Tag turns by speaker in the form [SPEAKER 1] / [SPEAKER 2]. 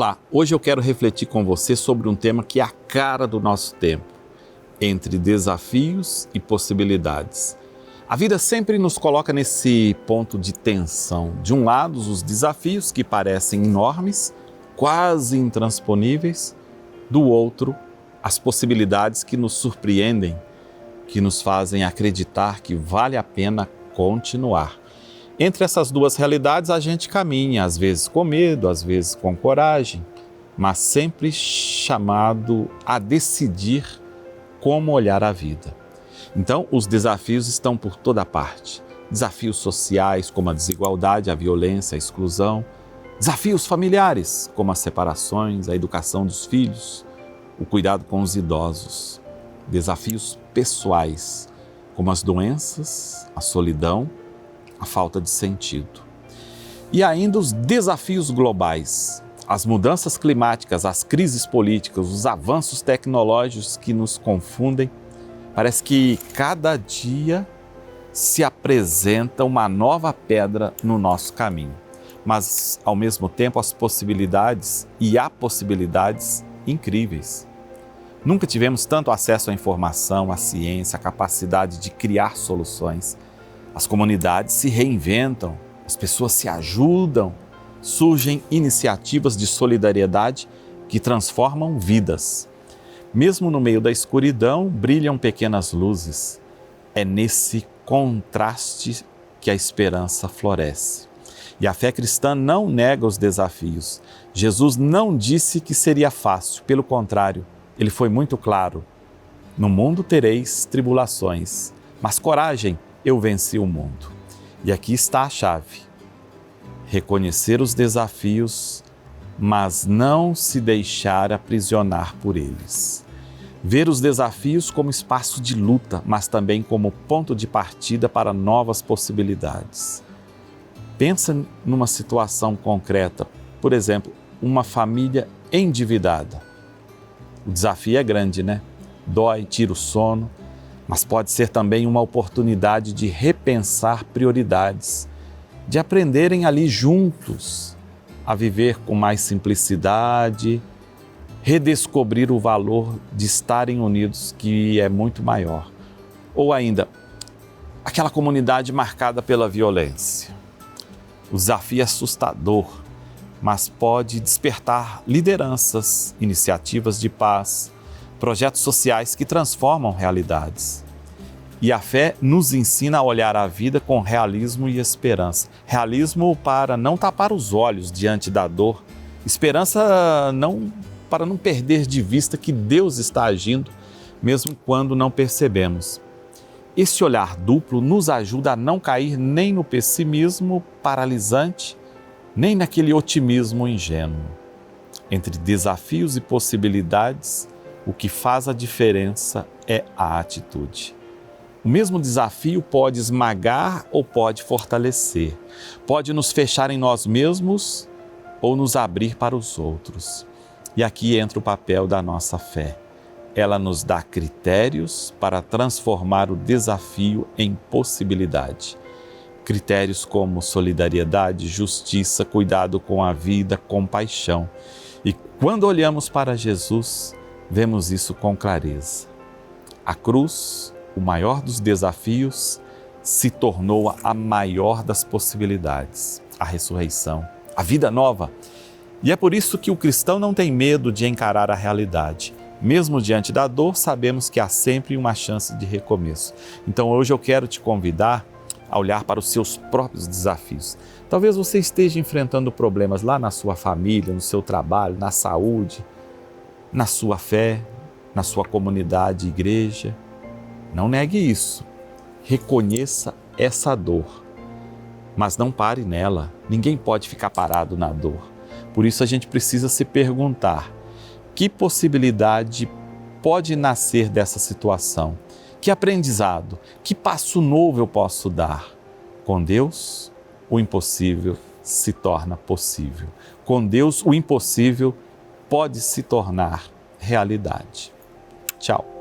[SPEAKER 1] Olá, hoje eu quero refletir com você sobre um tema que é a cara do nosso tempo, entre desafios e possibilidades. A vida sempre nos coloca nesse ponto de tensão. De um lado, os desafios que parecem enormes, quase intransponíveis. Do outro, as possibilidades que nos surpreendem, que nos fazem acreditar que vale a pena continuar. Entre essas duas realidades a gente caminha, às vezes com medo, às vezes com coragem, mas sempre chamado a decidir como olhar a vida. Então, os desafios estão por toda parte. Desafios sociais, como a desigualdade, a violência, a exclusão. Desafios familiares, como as separações, a educação dos filhos, o cuidado com os idosos. Desafios pessoais, como as doenças, a solidão, a falta de sentido. E ainda os desafios globais, as mudanças climáticas, as crises políticas, os avanços tecnológicos que nos confundem. Parece que cada dia se apresenta uma nova pedra no nosso caminho. Mas, ao mesmo tempo, as possibilidades, e há possibilidades incríveis. Nunca tivemos tanto acesso à informação, à ciência, à capacidade de criar soluções. As comunidades se reinventam, as pessoas se ajudam, surgem iniciativas de solidariedade que transformam vidas. Mesmo no meio da escuridão, brilham pequenas luzes. É nesse contraste que a esperança floresce. E a fé cristã não nega os desafios. Jesus não disse que seria fácil, pelo contrário, ele foi muito claro. No mundo tereis tribulações, mas coragem, eu venci o mundo. E aqui está a chave. Reconhecer os desafios, mas não se deixar aprisionar por eles. Ver os desafios como espaço de luta, mas também como ponto de partida para novas possibilidades. Pensa numa situação concreta, por exemplo, uma família endividada. O desafio é grande, né? Dói, tira o sono, mas pode ser também uma oportunidade de repensar prioridades, de aprenderem ali juntos a viver com mais simplicidade, redescobrir o valor de estarem unidos, que é muito maior. Ou ainda, aquela comunidade marcada pela violência. O desafio é assustador, mas pode despertar lideranças, iniciativas de paz, projetos sociais que transformam realidades. E a fé nos ensina a olhar a vida com realismo e esperança. Realismo para não tapar os olhos diante da dor. Esperança para não perder de vista que Deus está agindo, mesmo quando não percebemos. Esse olhar duplo nos ajuda a não cair nem no pessimismo paralisante, nem naquele otimismo ingênuo. Entre desafios e possibilidades, o que faz a diferença é a atitude. O mesmo desafio pode esmagar ou pode fortalecer, pode nos fechar em nós mesmos ou nos abrir para os outros. E aqui entra o papel da nossa fé. Ela nos dá critérios para transformar o desafio em possibilidade. Critérios como solidariedade, justiça, cuidado com a vida, compaixão. E quando olhamos para Jesus, vemos isso com clareza. A cruz, o maior dos desafios, se tornou a maior das possibilidades. A ressurreição, a vida nova. E é por isso que o cristão não tem medo de encarar a realidade. Mesmo diante da dor, sabemos que há sempre uma chance de recomeço. Então hoje eu quero te convidar a olhar para os seus próprios desafios. Talvez você esteja enfrentando problemas lá na sua família, no seu trabalho, na saúde, na sua fé, na sua comunidade, igreja. Não negue isso. Reconheça essa dor, mas não pare nela. Ninguém pode ficar parado na dor. Por isso a gente precisa se perguntar: que possibilidade pode nascer dessa situação? Que aprendizado, que passo novo eu posso dar? Com Deus, o impossível se torna possível. Com Deus, o impossível pode se tornar realidade. Tchau.